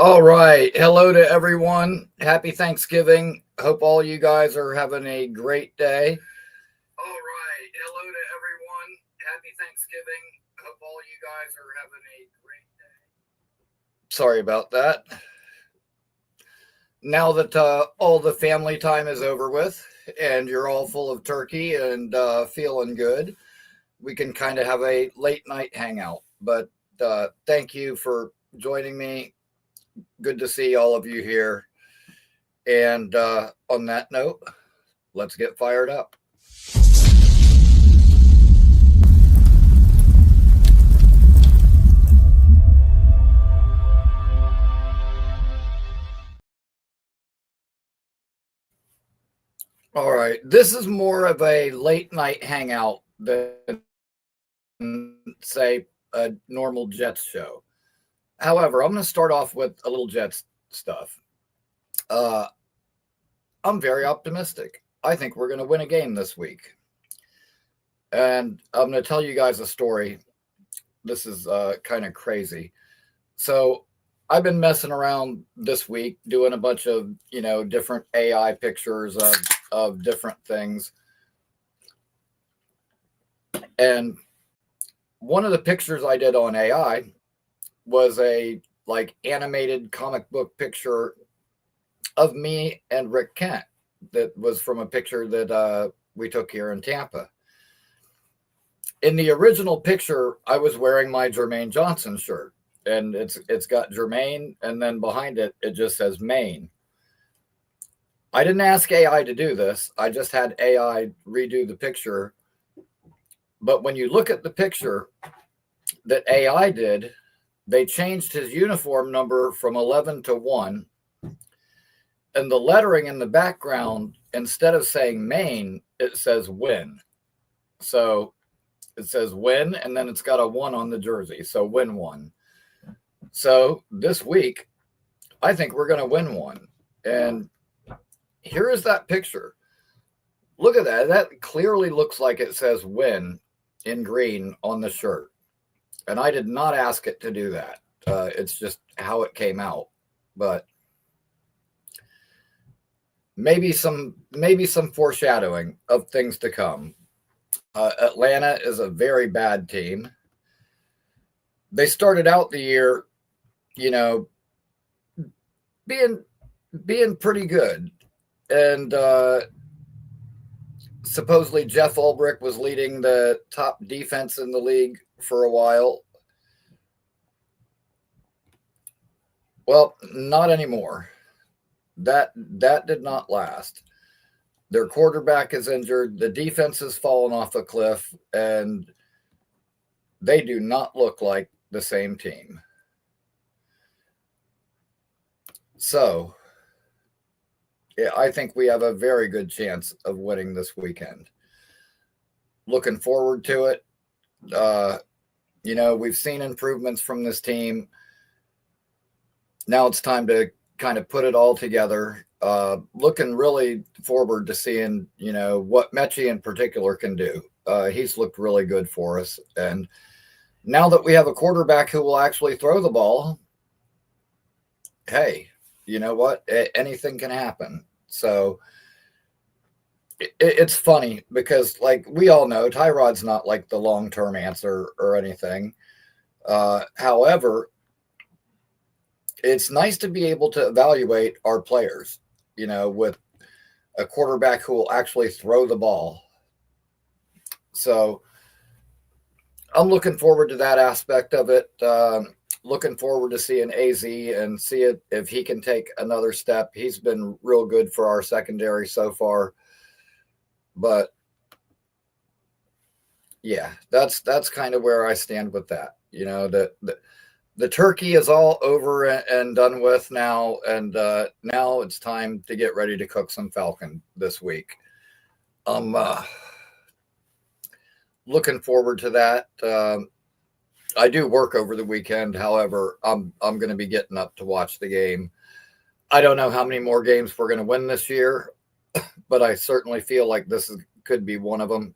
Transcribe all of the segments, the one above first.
All right. Hello to everyone. Happy Thanksgiving. Hope all you guys are having a great day. All right. Hello to everyone. Happy Thanksgiving. Hope all you guys are having a great day. Sorry about that. Now that all the family time is over with and you're all full of turkey and feeling good, we can kind of have a late night hangout. But thank you for joining me. Good to see all of you here. And on that note, let's get fired up. All right. This is more of a late night hangout than, say, a normal Jets show. However, I'm going to start off with a little Jets stuff. Uh, I'm very optimistic. I think we're going to win a game this week. And I'm going to tell you guys a story. This is kind of crazy. So I've been messing around this week doing a bunch of, different AI pictures of different things. And one of the pictures I did on AI was a animated comic book picture of me and Rick Kent that was from a picture that we took here in Tampa. In the original picture, I was wearing my Jermaine Johnson shirt, and it's got Jermaine, and then behind it, it just says Maine. I didn't ask AI to do this. I just had AI redo the picture. But when you look at the picture that AI did, they changed his uniform number from 11 to 1. And the lettering in the background, instead of saying Maine, it says win. So it says win, and then it's got a 1 on the jersey. So win 1. So this week, I think we're going to win 1. And here is that picture. Look at that. That clearly looks like it says win in green on the shirt. And I did not ask it to do that. It's just how it came out. But maybe some foreshadowing of things to come. Atlanta is a very bad team. They started out the year, being pretty good. And supposedly Jeff Ulbrich was leading the top defense in the league for a while. Well, not anymore. That did not last. Their quarterback is injured. The defense has fallen off a cliff, and they do not look like the same team. So, yeah, I think we have a very good chance of winning this weekend. Looking forward to it. We've seen improvements from this team. Now it's time to kind of put it all together. Looking really forward to seeing, what Mechie in particular can do. He's looked really good for us. And now that we have a quarterback who will actually throw the ball, hey, you know what? Anything can happen. So it's funny because, we all know, Tyrod's not the long-term answer or anything. However, it's nice to be able to evaluate our players, with a quarterback who will actually throw the ball. So I'm looking forward to that aspect of it. Looking forward to seeing AZ and see if he can take another step. He's been real good for our secondary so far. But yeah, that's kind of where I stand with that. The turkey is all over and done with now, and now it's time to get ready to cook some Falcon this week. I'm looking forward to that. I do work over the weekend. However, I'm going to be getting up to watch the game. I don't know how many more games we're going to win this year, but I certainly feel like this could be one of them.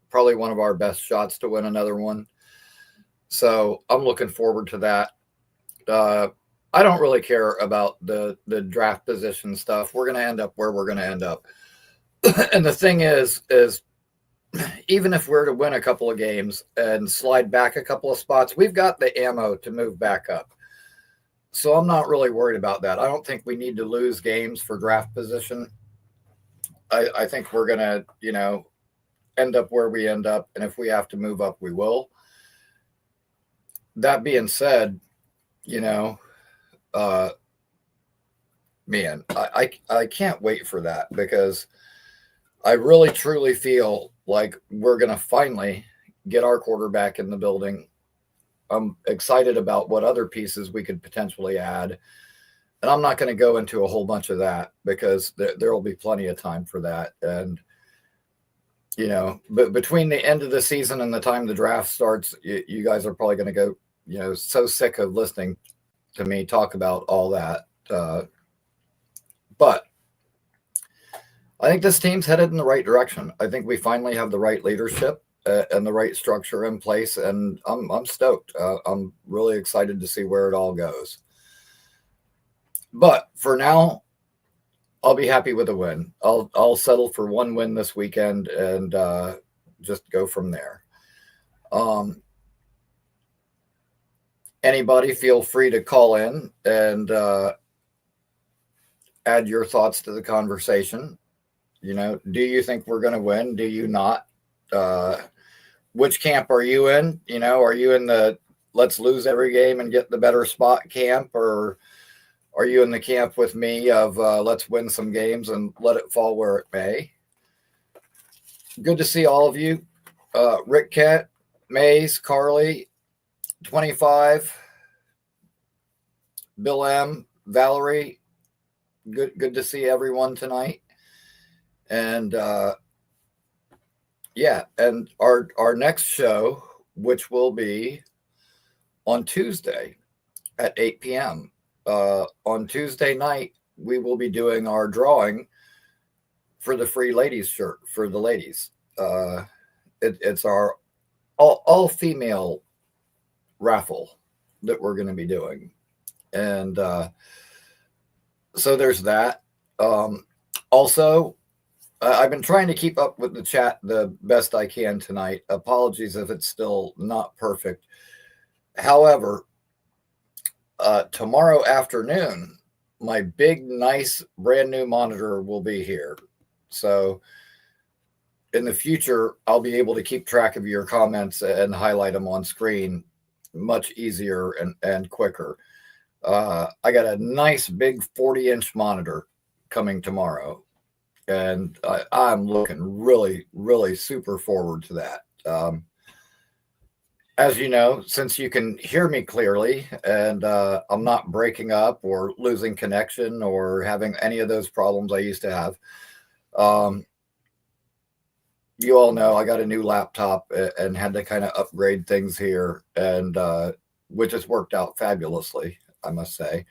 Probably one of our best shots to win another one. So I'm looking forward to that. I don't really care about the draft position stuff. We're going to end up where we're going to end up. And the thing is even if we're to win a couple of games and slide back a couple of spots, we've got the ammo to move back up. So I'm not really worried about that. I don't think we need to lose games for draft position. I think we're going to, end up where we end up. And if we have to move up, we will. That being said, man, I can't wait for that, because I really truly feel like we're going to finally get our quarterback in the building. I'm excited about what other pieces we could potentially add. And I'm not going to go into a whole bunch of that, because there will be plenty of time for that. And, but between the end of the season and the time the draft starts, you guys are probably going to go, so sick of listening to me talk about all that. But I think this team's headed in the right direction. I think we finally have the right leadership and the right structure in place, and I'm stoked. I'm really excited to see where it all goes. But for now, I'll be happy with a win. I'll settle for one win this weekend and just go from there. Anybody feel free to call in and add your thoughts to the conversation. Do you think we're going to win? Do you not? Which camp are you in? Are you in the let's lose every game and get the better spot camp, or are you in the camp with me of let's win some games and let it fall where it may? Good to see all of you. Rick Kent, Mays, Carly, 25, Bill M, Valerie. Good to see everyone tonight. And and our next show, which will be on Tuesday at 8 p.m. On Tuesday night, we will be doing our drawing for the free ladies shirt for the ladies. It's our all female raffle that we're going to be doing. And so there's that. Also, I've been trying to keep up with the chat the best I can tonight. Apologies if it's still not perfect. However, tomorrow afternoon, my big, nice, brand new monitor will be here. So in the future, I'll be able to keep track of your comments and highlight them on screen much easier and quicker. I got a nice big 40-inch monitor coming tomorrow, and I'm looking really, really super forward to that. As you know, since you can hear me clearly and I'm not breaking up or losing connection or having any of those problems I used to have, you all know I got a new laptop and had to kind of upgrade things here, and which has worked out fabulously, I must say.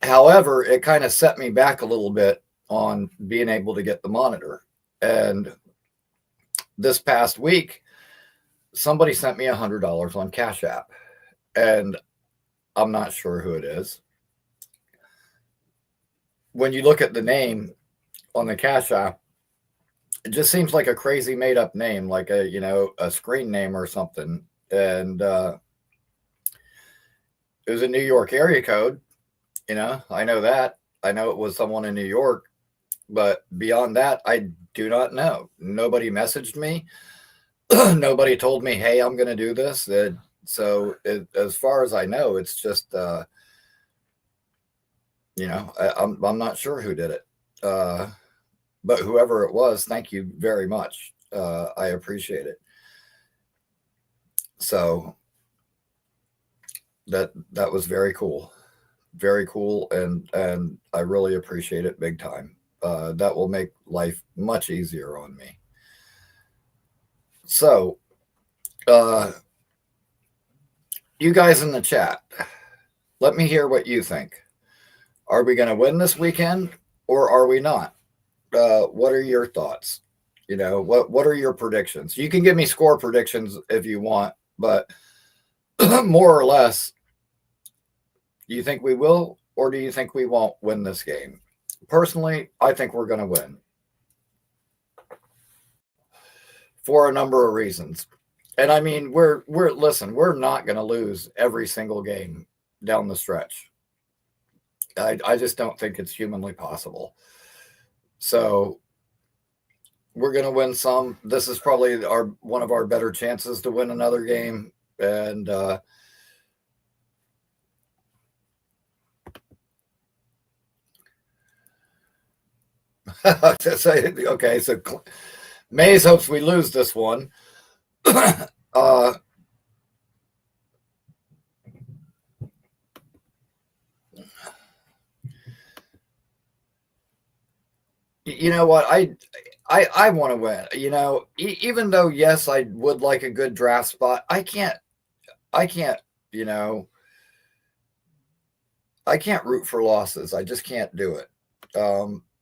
However, it kind of set me back a little bit on being able to get the monitor. And this past week, somebody sent me $100 on Cash App, and I'm not sure who it is. When you look at the name on the Cash App, it just seems like a crazy made up name, like a screen name or something. And it was a New York area code. I know that. I know it was someone in New York, but beyond that, I do not know. Nobody messaged me. Nobody told me, hey, I'm going to do this. So as far as I know, it's just, I'm not sure who did it. But whoever it was, thank you very much. I appreciate it. So that was very cool. Very cool. And I really appreciate it big time. That will make life much easier on me. So, you guys in the chat, let me hear what you think. Are we going to win this weekend, or are we not? What are your thoughts? What are your predictions? You can give me score predictions if you want, but more or less, Do you think we will, or do you think we won't win this game? Personally, I think we're going to win for a number of reasons. And I mean, we're not going to lose every single game down the stretch. I just don't think it's humanly possible. So we're going to win some. This is probably one of our better chances to win another game. And okay, so Mays hopes we lose this one. You know what? I want to win. You know, even though yes, I would like a good draft spot. I can't. You know, I can't root for losses. I just can't do it.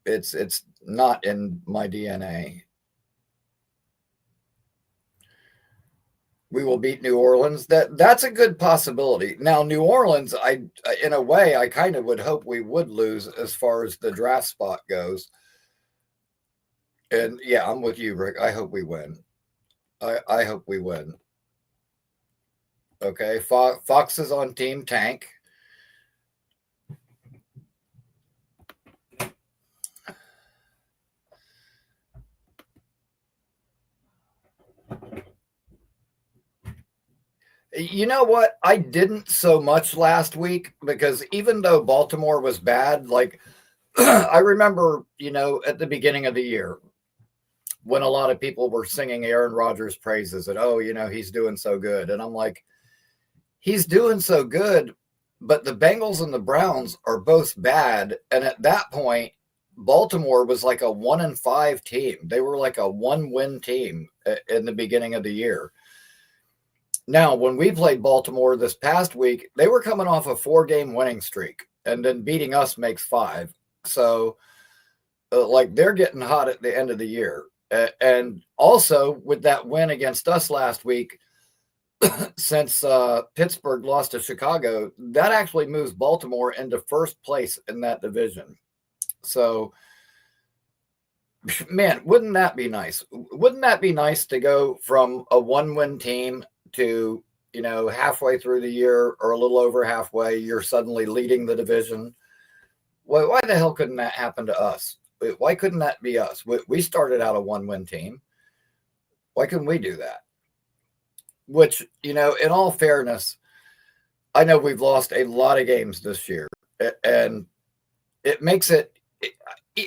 It's not in my DNA. We will beat New Orleans. That's a good possibility. Now, New Orleans, in a way, I kind of would hope we would lose as far as the draft spot goes. And yeah, I'm with you, Rick. I hope we win. I hope we win. Okay, Fox is on Team Tank. You know what? I didn't so much last week because even though Baltimore was bad, like I remember, you know, at the beginning of the year when a lot of people were singing Aaron Rodgers' praises and, oh, you know, he's doing so good. And I'm like, he's doing so good, but the Bengals and the Browns are both bad. And at that point, Baltimore was like a 1-5 team. They were like a 1-win team in the beginning of the year. Now, when we played Baltimore this past week, they were coming off a 4-game winning streak, and then beating us makes 5. So, like, they're getting hot at the end of the year. And also, with that win against us last week, since Pittsburgh lost to Chicago, that actually moves Baltimore into first place in that division. So, man, wouldn't that be nice? Wouldn't that be nice to go from a 1-win team to, you know, halfway through the year or a little over halfway, you're suddenly leading the division? Why the hell couldn't that happen to us? Why couldn't that be us? We started out a 1-win team. Why couldn't we do that? Which, you know, in all fairness, I know we've lost a lot of games this year, and it makes it,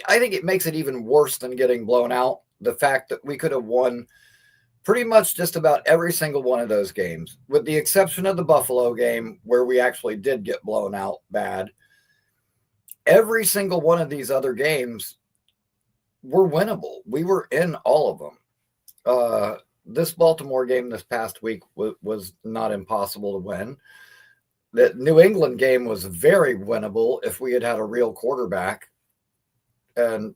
I think it makes it even worse than getting blown out. The fact that we could have won pretty much just about every single one of those games, with the exception of the Buffalo game where we actually did get blown out bad. Every single one of these other games were winnable. We were in all of them. This Baltimore game this past week was not impossible to win. The New England game was very winnable if we had had a real quarterback. And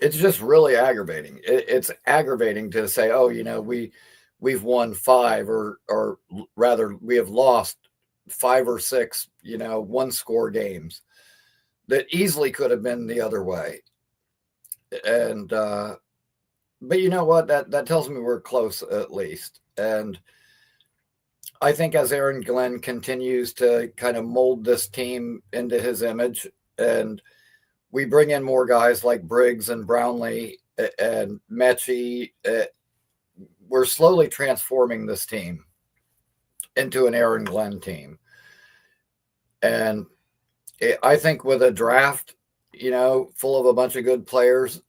it's just really aggravating. It's aggravating to say, oh, you know, we've won 5 or rather we have lost 5 or 6, you know, 1-score games that easily could have been the other way. And but you know what? That tells me we're close at least. And I think as Aaron Glenn continues to kind of mold this team into his image, and we bring in more guys like Briggs and Brownlee and Mechie, we're slowly transforming this team into an Aaron Glenn team. And I think with a draft, you know, full of a bunch of good players,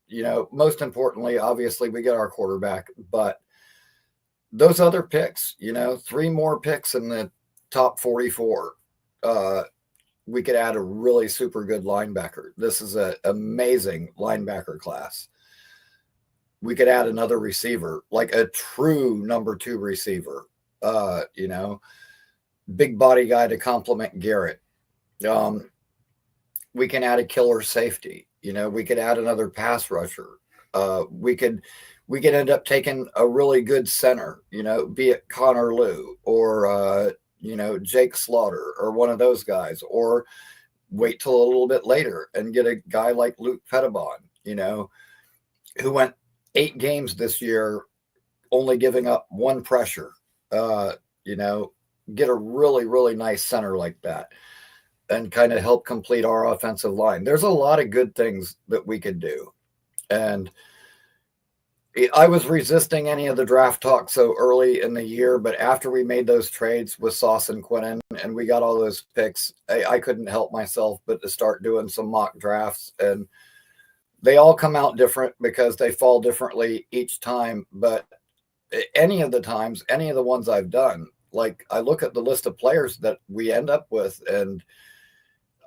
you know, most importantly, obviously we get our quarterback, but those other picks, you know, 3 more picks in the top 44, we could add a really super good linebacker. This is an amazing linebacker class. We could add another receiver, like a true number 2 receiver, you know, big body guy to complement Garrett. We can add a killer safety. You know, we could add another pass rusher. We could end up taking a really good center, be it Connor Liu or Jake Slaughter or one of those guys, or wait till a little bit later and get a guy like Luke Pettibon, who went 8 games this year, only giving up 1 pressure. Get a really, really nice center like that and kind of help complete our offensive line. There's a lot of good things that we could do. And I was resisting any of the draft talk so early in the year, but after we made those trades with Sauce and Quinnen and we got all those picks, I couldn't help myself but to start doing some mock drafts. And they all come out different because they fall differently each time. But any of the times, any of the ones I've done, like I look at the list of players that we end up with and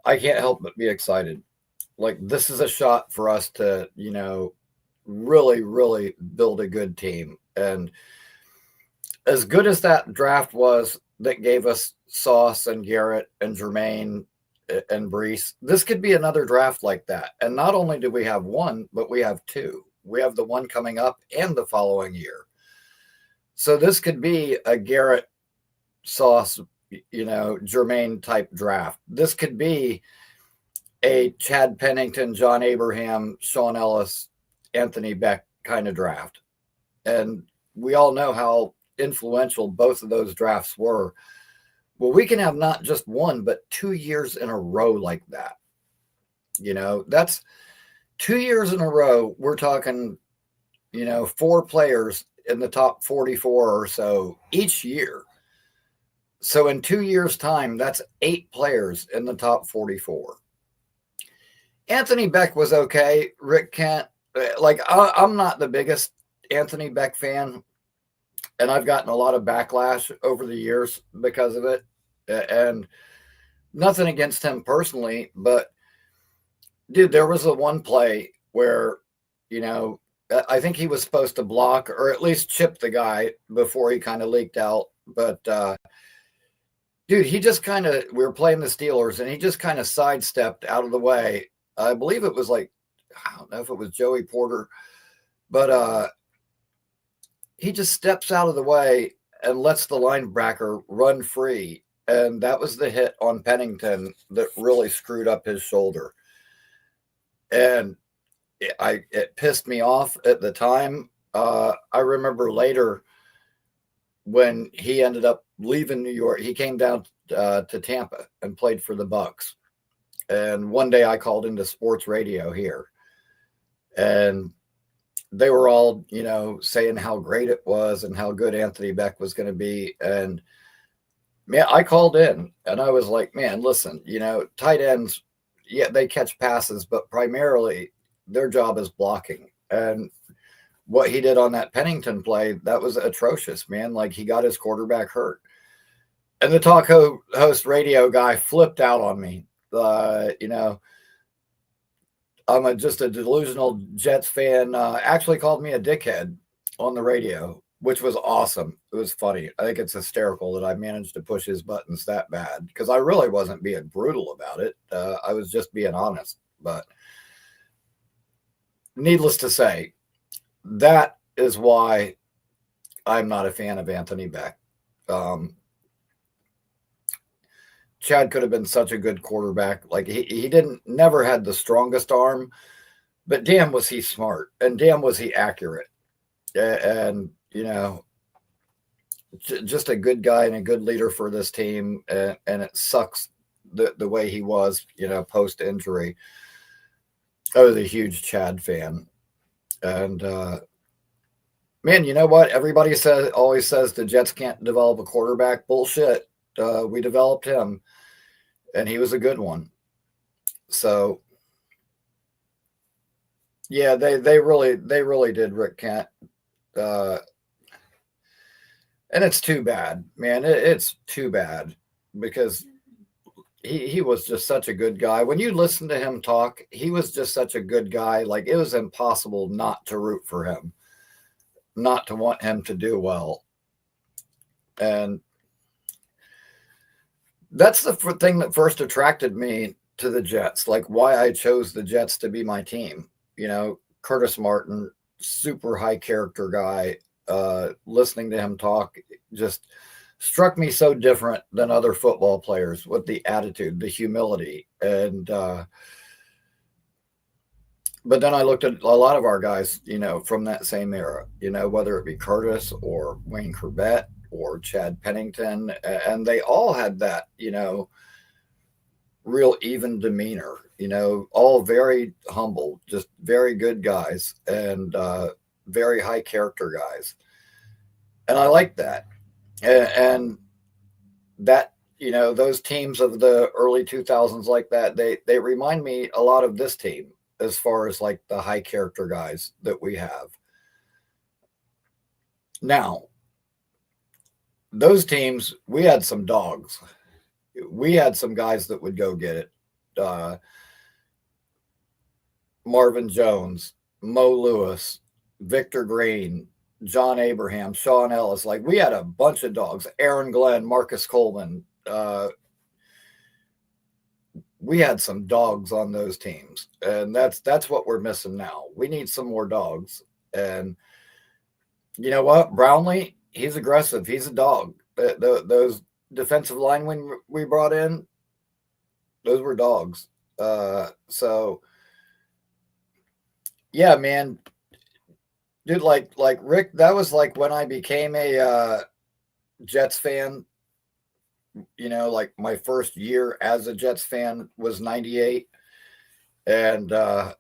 I can't help but be excited. Like, this is a shot for us to, really, really build a good team. And as good as that draft was that gave us Sauce and Garrett and Jermaine and Brees, this could be another draft like that. And not only do we have one, but we have 2. We have the one coming up and the following year. So this could be a Garrett, Sauce, Jermaine type draft. This could be a Chad Pennington, John Abraham, Sean Ellis, Anthony Beck kind of draft. And we all know how influential both of those drafts were. Well, we can have not just 1, but 2 years in a row like that. That's 2 years in a row. We're talking, 4 players in the top 44 or so each year. So in 2 years' time, that's 8 players in the top 44. Anthony Beck was okay. Rick Kent, I'm not the biggest Anthony Beck fan, and I've gotten a lot of backlash over the years because of it. And nothing against him personally, but dude, there was a one play where, I think he was supposed to block or at least chip the guy before he kind of leaked out. But dude, he just we were playing the Steelers and he just kind of sidestepped out of the way. I believe it was I don't know if it was Joey Porter, but he just steps out of the way and lets the linebacker run free. And that was the hit on Pennington that really screwed up his shoulder. And it pissed me off at the time. I remember later when he ended up leaving New York, he came down to Tampa and played for the Bucks. And one day I called into sports radio here and they were all, saying how great it was and how good Anthony Beck was going to be. And man, I called in and I was like, man, listen, tight ends, yeah, they catch passes, but primarily their job is blocking. And what he did on that Pennington play, that was atrocious, man. Like, he got his quarterback hurt. And the talk host radio guy flipped out on me. I'm just a delusional Jets fan. Actually called me a dickhead on the radio, which was awesome. It was funny. I think it's hysterical that I managed to push his buttons that bad because I really wasn't being brutal about it. I was just being honest. But needless to say, that is why I'm not a fan of Anthony Beck. Chad could have been such a good quarterback. Like, he never had the strongest arm, but damn was he smart and damn was he accurate. And, just a good guy and a good leader for this team. And it sucks the way he was, post injury. I was a huge Chad fan. And, man, you know what? Everybody always says the Jets can't develop a quarterback. Bullshit. We developed him and he was a good one. So yeah, they really did Rick Kent. And it's too bad, man. It's too bad because he was just such a good guy. When you listen to him talk, he was just such a good guy. Like, it was impossible not to root for him, not to want him to do well. And that's the thing that first attracted me to the Jets, like why I chose the Jets to be my team. Curtis Martin, super high character guy. Listening to him talk just struck me so different than other football players with the attitude, the humility. And, but then I looked at a lot of our guys, from that same era, whether it be Curtis or Wayne Corbett or Chad Pennington, and they all had that, real even demeanor, all very humble, just very good guys and very high character guys. And I like that. And that, those teams of the early 2000s like that, they remind me a lot of this team as far as like the high character guys that we have. Now, those teams, we had some dogs. We had some guys that would go get it. Marvin Jones, Mo Lewis, Victor Green, John Abraham, Sean Ellis. Like, we had a bunch of dogs. Aaron Glenn, Marcus Coleman. We had some dogs on those teams, and that's what we're missing now. We need some more dogs. And you know what? Brownlee, he's aggressive. He's a dog. Those defensive linemen we brought in, those were dogs. So yeah, man, dude, like Rick, that was like when I became a Jets fan. Like my first year as a Jets fan was 98. And, I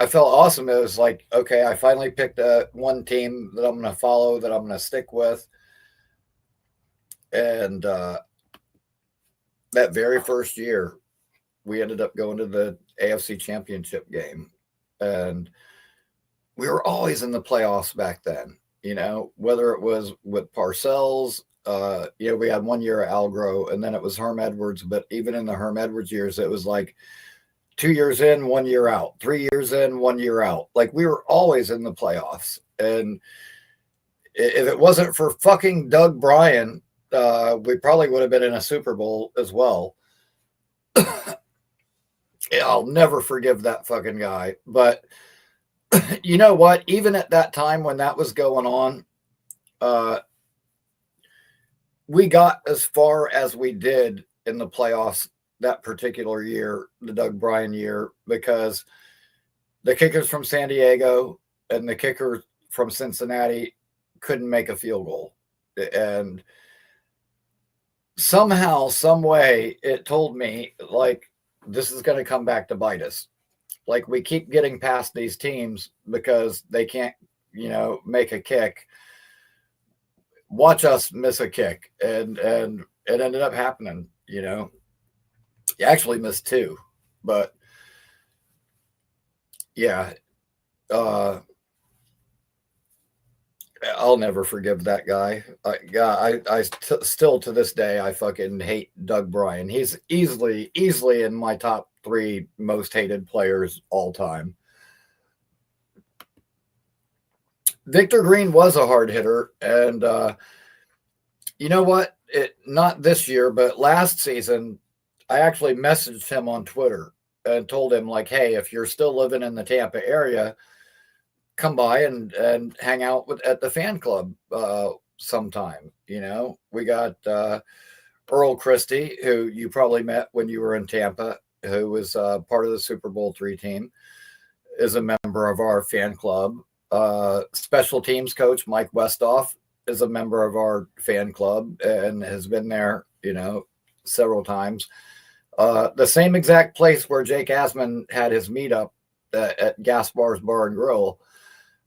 felt awesome. It was like, okay, I finally picked one team that I'm going to follow, that I'm going to stick with. And that very first year, we ended up going to the AFC Championship game. And we were always in the playoffs back then, whether it was with Parcells. We had 1 year of Algro, and then it was Herm Edwards. But even in the Herm Edwards years, it was like 2 years in, 1 year out, 3 years in, 1 year out. Like, we were always in the playoffs. And if it wasn't for fucking Doug Bryan, we probably would have been in a Super Bowl as well. I'll never forgive that fucking guy. But you know what? Even at that time when that was going on, we got as far as we did in the playoffs that particular year, the Doug Bryan year, because the kickers from San Diego and the kicker from Cincinnati couldn't make a field goal. And somehow, some way, it told me, like, this is going to come back to bite us. Like, we keep getting past these teams because they can't, make a kick. Watch us miss a kick. And it ended up happening, You actually missed two. But, yeah. I'll never forgive that guy. Still to this day, I fucking hate Doug Bryan. He's easily in my top 3 most hated players all time. Victor Green was a hard hitter. And you know what? Not this year, but last season, I actually messaged him on Twitter and told him, like, hey, if you're still living in the Tampa area, come by and hang out at the fan club sometime. We got Earl Christie, who you probably met when you were in Tampa, who was part of the Super Bowl III team, is a member of our fan club. Special teams coach Mike Westhoff is a member of our fan club and has been there, several times. The same exact place where Jake Asman had his meetup at Gaspar's Bar and Grill.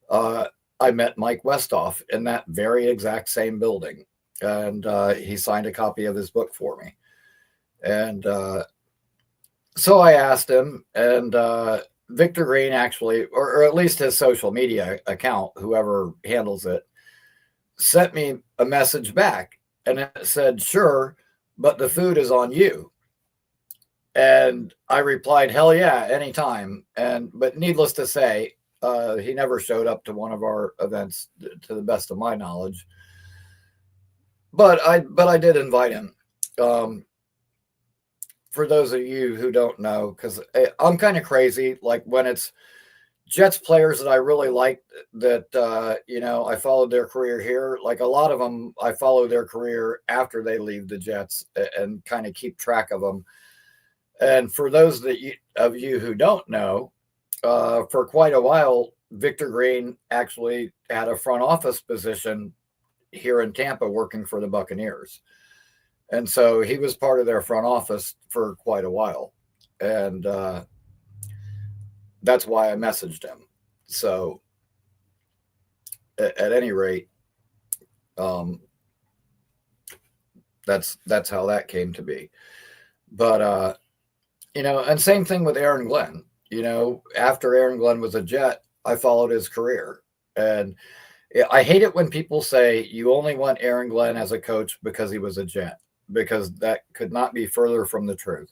I met Mike Westhoff in that very exact same building, and he signed a copy of his book for me. And so I asked him, and Victor Green actually, or at least his social media account, whoever handles it, sent me a message back, and it said, sure, but the food is on you. And I replied, hell yeah, anytime. But needless to say, he never showed up to one of our events, to the best of my knowledge. But I did invite him. For those of you who don't know, because I'm kind of crazy. Like, when it's Jets players that I really liked that, you know, I followed their career here. Like a lot of them, I follow their career after they leave the Jets and kind of keep track of them. And for those of you who don't know, for quite a while, Victor Green actually had a front office position here in Tampa working for the Buccaneers. And so he was part of their front office for quite a while. And that's why I messaged him. So at any rate, that's how that came to be. But you know, and same thing with Aaron Glenn. You know, after Aaron Glenn was a Jet, I followed his career. And I hate it when people say you only want Aaron Glenn as a coach because he was a Jet, because that could not be further from the truth.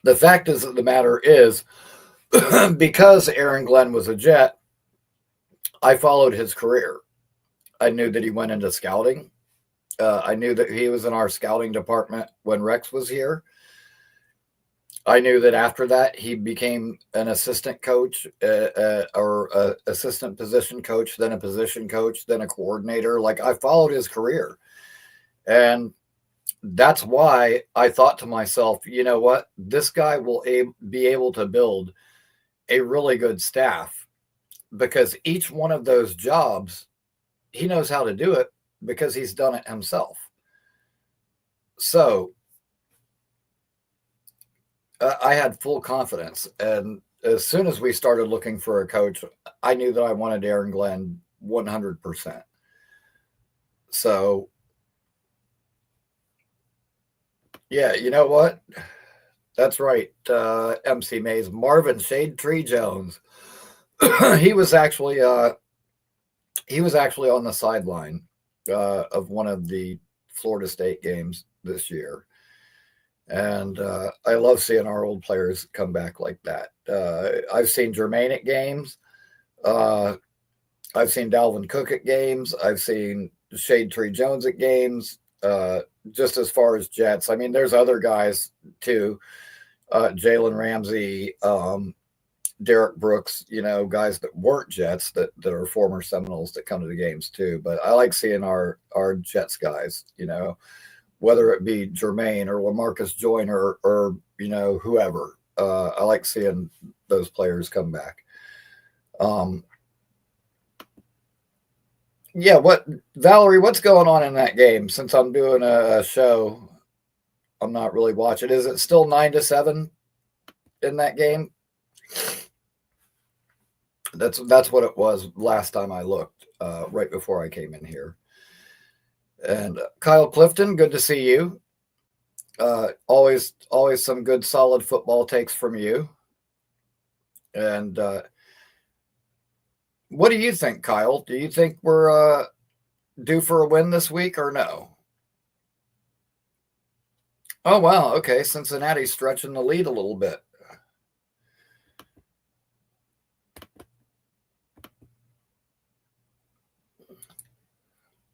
The fact is that the matter is, because Aaron Glenn was a Jet, I followed his career. I knew that he went into scouting. I knew that he was in our scouting department when Rex was here. I knew that after that, he became an assistant coach or assistant position coach, then a position coach, then a coordinator. Like I followed his career. And that's why I thought to myself, you know what? This guy will be able to build a really good staff, because each one of those jobs, he knows how to do it because he's done it himself. So I had full confidence. And as soon as we started looking for a coach, I knew that I wanted Aaron Glenn 100%. So, yeah, you know what? That's right. MC Mays, Marvin Shade Tree Jones. he was actually on the sideline of one of the Florida State games this year. And I love seeing our old players come back like that. I've seen Jermaine at games. I've seen Dalvin Cook at games. I've seen Shade Tree Jones at games. Just as far as Jets, I mean, there's other guys too. Jalen Ramsey, Derek Brooks, you know, guys that weren't Jets that are former Seminoles that come to the games too. But I like seeing our Jets guys, you know, whether it be Jermaine or LaMarcus Joyner or you know, whoever. I like seeing those players come back. Yeah, Valerie, what's going on in that game? Since I'm doing a show, I'm not really watching. Is it still 9-7 in that game? That's what it was last time I looked, right before I came in here. And Kyle Clifton, good to see you. Always some good solid football takes from you. And what do you think, Kyle? Do you think we're due for a win this week or no? Oh, wow. Okay. Cincinnati's stretching the lead a little bit.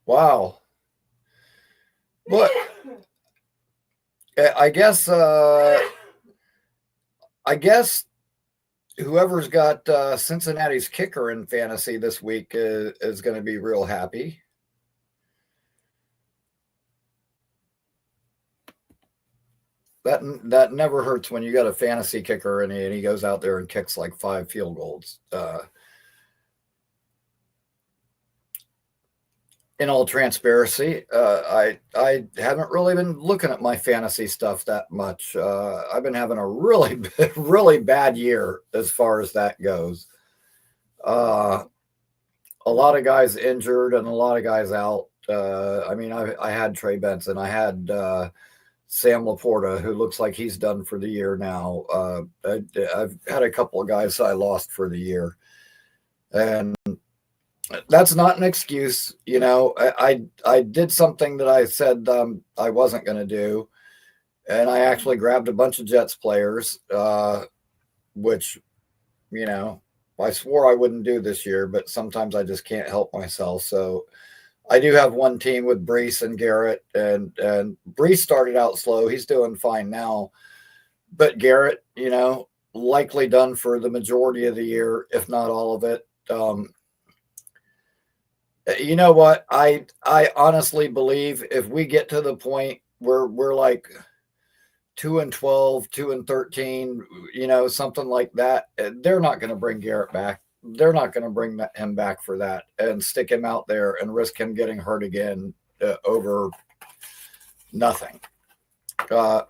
Wow. What? I guess whoever's got Cincinnati's kicker in fantasy this week is going to be real happy. That never hurts when you got a fantasy kicker and he goes out there and kicks like 5 field goals. In all transparency, I haven't really been looking at my fantasy stuff that much. I've been having a really bad year as far as that goes. A lot of guys injured and a lot of guys out. I mean, I had Trey Benson. I had Sam Laporta, who looks like he's done for the year now. I've had a couple of guys I lost for the year. And that's not an excuse. You know, I did something that I said I wasn't going to do. And I actually grabbed a bunch of Jets players, which, you know, I swore I wouldn't do this year, but sometimes I just can't help myself. So I do have one team with Brees and Garrett, and Brees started out slow. He's doing fine now. But Garrett, likely done for the majority of the year, if not all of it. You know what? I honestly believe if we get to the point where we're like 2-12, 2-13, something like that, they're not going to bring Garrett back. They're not going to bring him back for that and stick him out there and risk him getting hurt again over nothing. I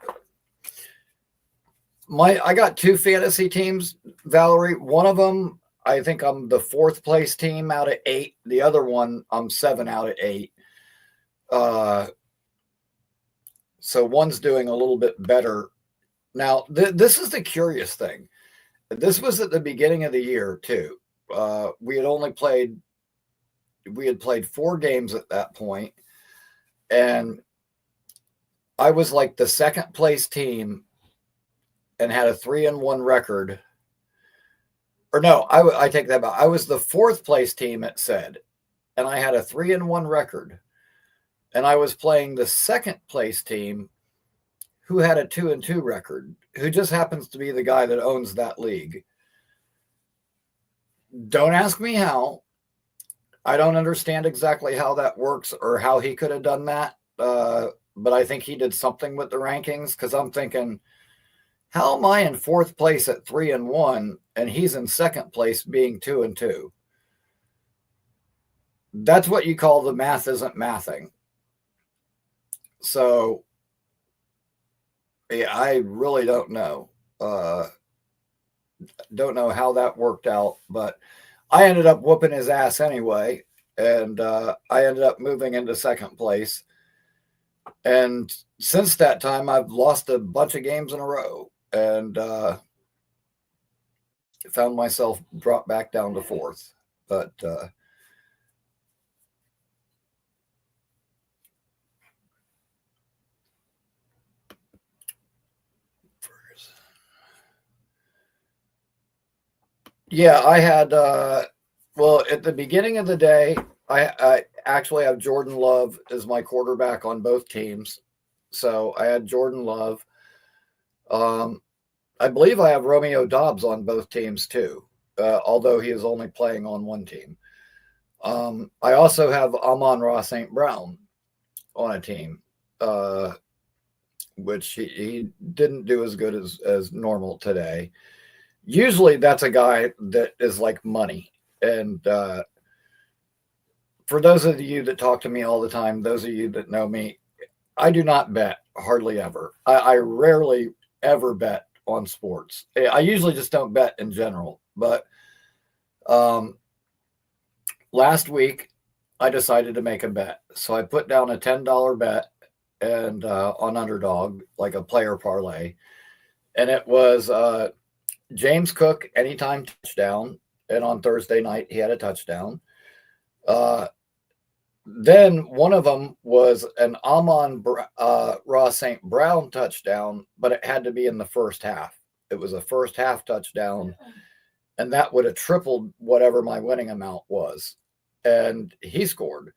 got 2 fantasy teams, Valerie. One of them, I think I'm the 4th place team out of 8. The other one, I'm 7 out of 8. So one's doing a little bit better. Now, this is the curious thing. This was at the beginning of the year, too. We had played 4 games at that point, and I was like the 2nd place team and had a 3-1 record. Or no, I take that back. I was the 4th place team, it said, and I had a 3-1 record. And I was playing the 2nd place team who had a 2-2 record, who just happens to be the guy that owns that league. Don't ask me how. I don't understand exactly how that works or how he could have done that. But I think he did something with the rankings, because I'm thinking, how am I in 4th place at 3-1 and he's in 2nd place being 2-2? That's what you call the math isn't mathing. So, yeah, I really don't know. Don't know how that worked out, but I ended up whooping his ass anyway, and I ended up moving into 2nd place. And since that time, I've lost a bunch of games in a row, and found myself dropped back down to 4th. But yeah, I had well, at the beginning of the day, I actually have Jordan Love as my quarterback on both teams. So I had Jordan Love. I believe I have Romeo Dobbs on both teams too, although he is only playing on one team. I also have Amon-Ra St. Brown on a team, which he didn't do as good as normal today. Usually that's a guy that is like money. And for those of you that talk to me all the time, those of you that know me, I do not bet hardly ever. I rarely ever bet on sports. I usually just don't bet in general. But last week I decided to make a bet. So I put down a $10 bet and on underdog, like a player parlay. And it was James Cook anytime touchdown, and on Thursday night he had a touchdown. Then one of them was an Amon-Ra St. Brown touchdown, but it had to be in the first half. It was a first half touchdown, and that would have tripled whatever my winning amount was. And he scored.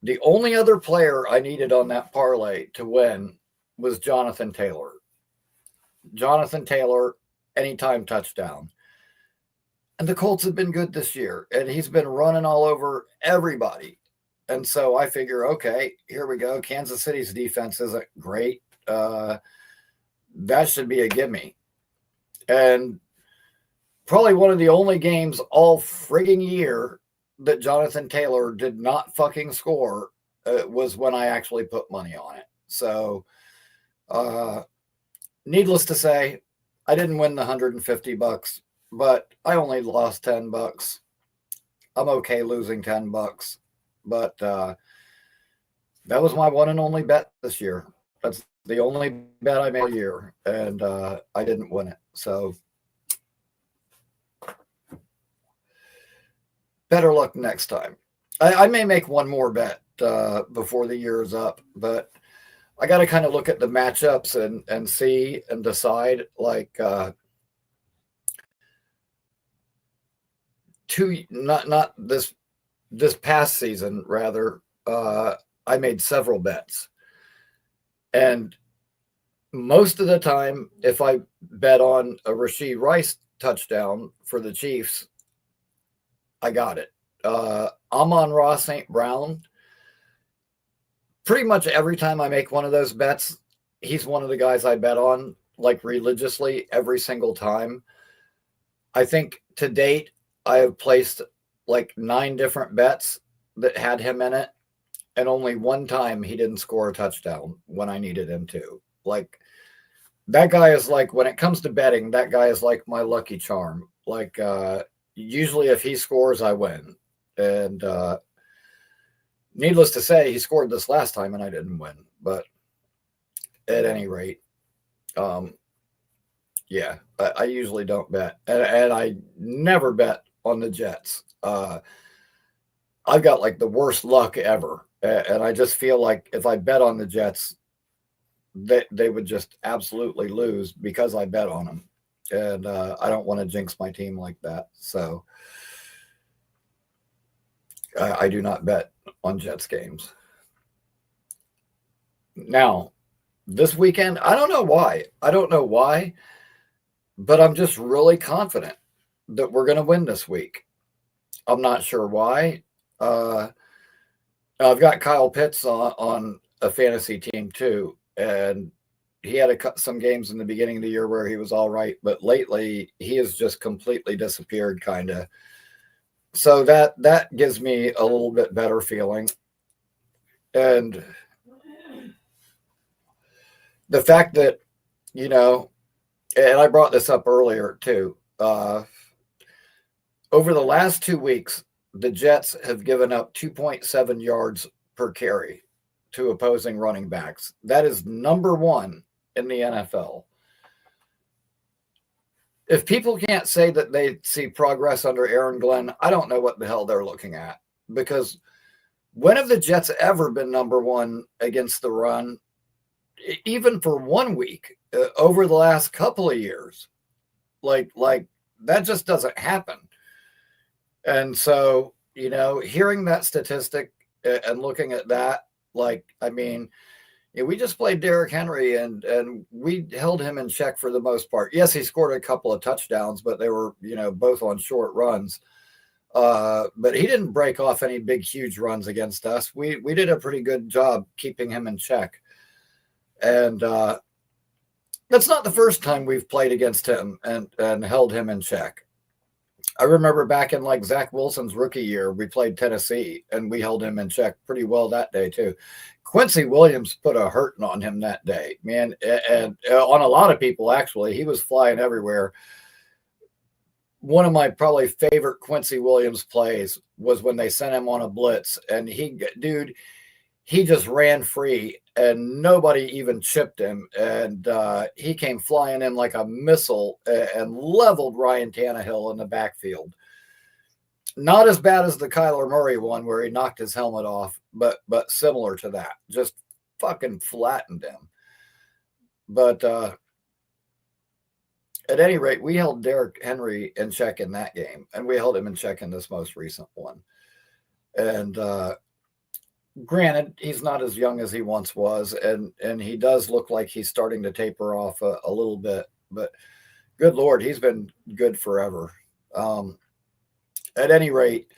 The only other player I needed on that parlay to win was Jonathan Taylor. Jonathan Taylor, anytime touchdown. And the Colts have been good this year, and he's been running all over everybody. And so I figure, okay, here we go. Kansas City's defense isn't great. That should be a gimme. And probably one of the only games all frigging year that Jonathan Taylor did not fucking score was when I actually put money on it. So, needless to say, I didn't win the $150, but I only lost $10. I'm okay losing $10, but that was my one and only bet this year. That's the only bet I made a year, and I didn't win it. So better luck next time. I may make one more bet before the year is up, but I got to kind of look at the matchups and see and decide, like, not this past season, rather, I made several bets, and most of the time, if I bet on a Rashee Rice touchdown for the Chiefs, I got it. Amon-Ra St. Brown, pretty much every time I make one of those bets, he's one of the guys I bet on like religiously every single time. I think to date, I have placed like 9 different bets that had him in it. And only one time he didn't score a touchdown when I needed him to. Like, that guy is like, when it comes to betting, that guy is like my lucky charm. Like, usually if he scores, I win. And needless to say, he scored this last time and I didn't win. But at any rate, yeah, I usually don't bet. And I never bet on the Jets. I've got like the worst luck ever. And I just feel like if I bet on the Jets, they would just absolutely lose because I bet on them. And I don't want to jinx my team like that. So I do not bet on Jets games. Now, this weekend, I don't know why. But I'm just really confident that we're going to win this week. I'm not sure why. I've got Kyle Pitts on a fantasy team too, and he had some games in the beginning of the year where he was all right, but lately he has just completely disappeared, kind of. So that gives me a little bit better feeling, and the fact that, you know, and I brought this up earlier too. Over the last 2 weeks, the Jets have given up 2.7 yards per carry to opposing running backs. That is number 1 in the NFL. If people can't say that they see progress under Aaron Glenn, I don't know what the hell they're looking at. Because when have the Jets ever been number 1 against the run, even for 1 week, over the last couple of years? Like that just doesn't happen. And so, you know, hearing that statistic and looking at that, like, I mean, we just played Derrick Henry and we held him in check for the most part. Yes, he scored a couple of touchdowns, but they were, you know, both on short runs. But he didn't break off any big, huge runs against us. We did a pretty good job keeping him in check. And that's not the first time we've played against him and held him in check. I remember back in like Zach Wilson's rookie year, we played Tennessee and we held him in check pretty well that day too. Quincy Williams put a hurting on him that day, man, and on a lot of people, actually. He was flying everywhere. One of my probably favorite Quincy Williams plays was when they sent him on a blitz, and he just ran free and nobody even chipped him. And he came flying in like a missile and leveled Ryan Tannehill in the backfield. Not as bad as the Kyler Murray one where he knocked his helmet off, but similar to that. Just fucking flattened him. But at any rate, we held Derrick Henry in check in that game, and we held him in check in this most recent one. And granted, he's not as young as he once was, and he does look like he's starting to taper off a little bit, but good Lord, he's been good forever. At any rate,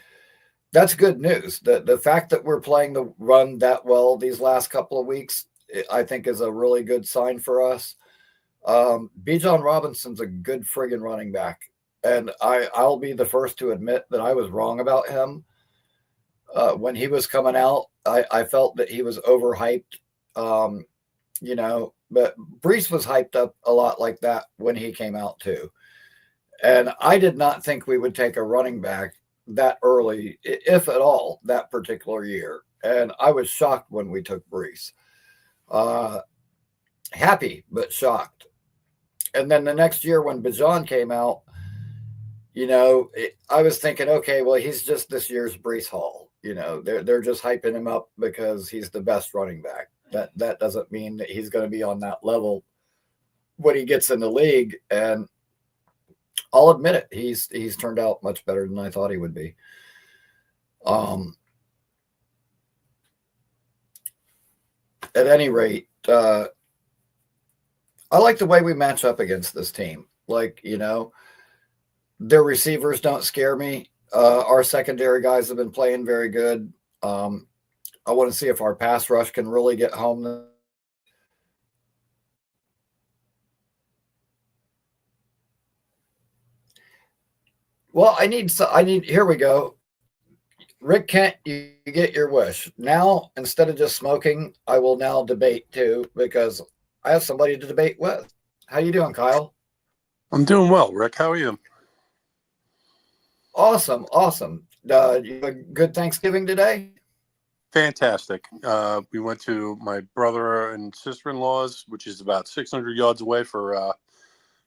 that's good news. The fact that we're playing the run that well these last couple of weeks, I think, is a really good sign for us. Bijan Robinson's a good friggin' running back, and I'll be the first to admit that I was wrong about him. When he was coming out, I felt that he was overhyped, you know, but Brees was hyped up a lot like that when he came out too. And I did not think we would take a running back that early, if at all, that particular year. And I was shocked when we took Brees. Happy, but shocked. And then the next year when Bijan came out, you know, I was thinking, okay, well, he's just this year's Brees Hall. You know, they're just hyping him up because he's the best running back. That doesn't mean that he's going to be on that level when he gets in the league. And I'll admit it, he's turned out much better than I thought he would be. At any rate, I like the way we match up against this team. Like, their receivers don't scare me. Our secondary guys have been playing very good. I want to see if our pass rush can really get home. Well, here we go. Rick Kent, you get your wish. Now, instead of just smoking, I will now debate too, because I have somebody to debate with. How you doing, Kyle? I'm doing well, Rick. How are you? Awesome. You have a good Thanksgiving today? Fantastic. We went to my brother and sister-in-law's, which is about 600 yards away for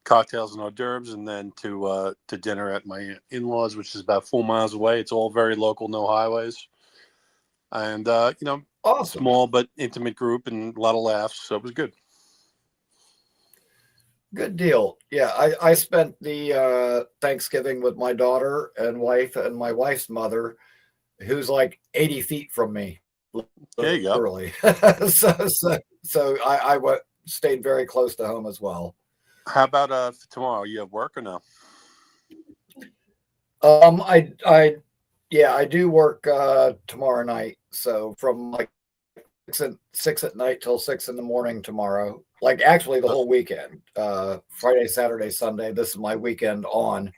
cocktails and hors d'oeuvres, and then to dinner at my in-laws, which is about 4 miles away. It's all very local, no highways, and Awesome. small but intimate group and a lot of laughs. So it was good. Good deal. Yeah, I spent the Thanksgiving with my daughter and wife and my wife's mother, who's like 80 feet from me, There you go. literally. so I stayed very close to home as well. How about tomorrow? You have work or no? I do work tomorrow night. So from like six at night till 6 in the morning tomorrow. Like actually the whole weekend. Friday, Saturday, Sunday. This is my weekend on.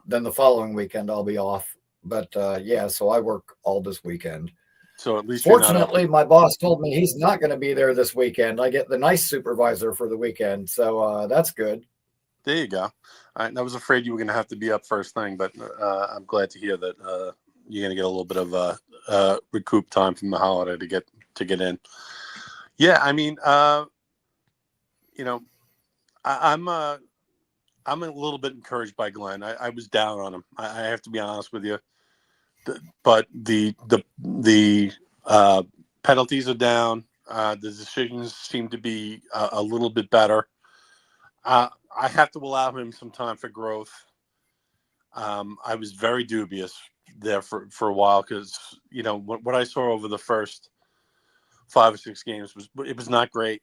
Then the following weekend I'll be off. But so I work all this weekend. So at least fortunately, my boss told me he's not going to be there this weekend. I get the nice supervisor for the weekend, so that's good. There you go. I was afraid you were going to have to be up first thing, but I'm glad to hear that you're going to get a little bit of recoup time from the holiday to get in. Yeah, I mean, I'm a little bit encouraged by Glenn. I was down on him. I have to be honest with you. But the penalties are down. The decisions seem to be a little bit better. I have to allow him some time for growth. I was very dubious there for a while because what I saw over the first 5 or 6 games was not great.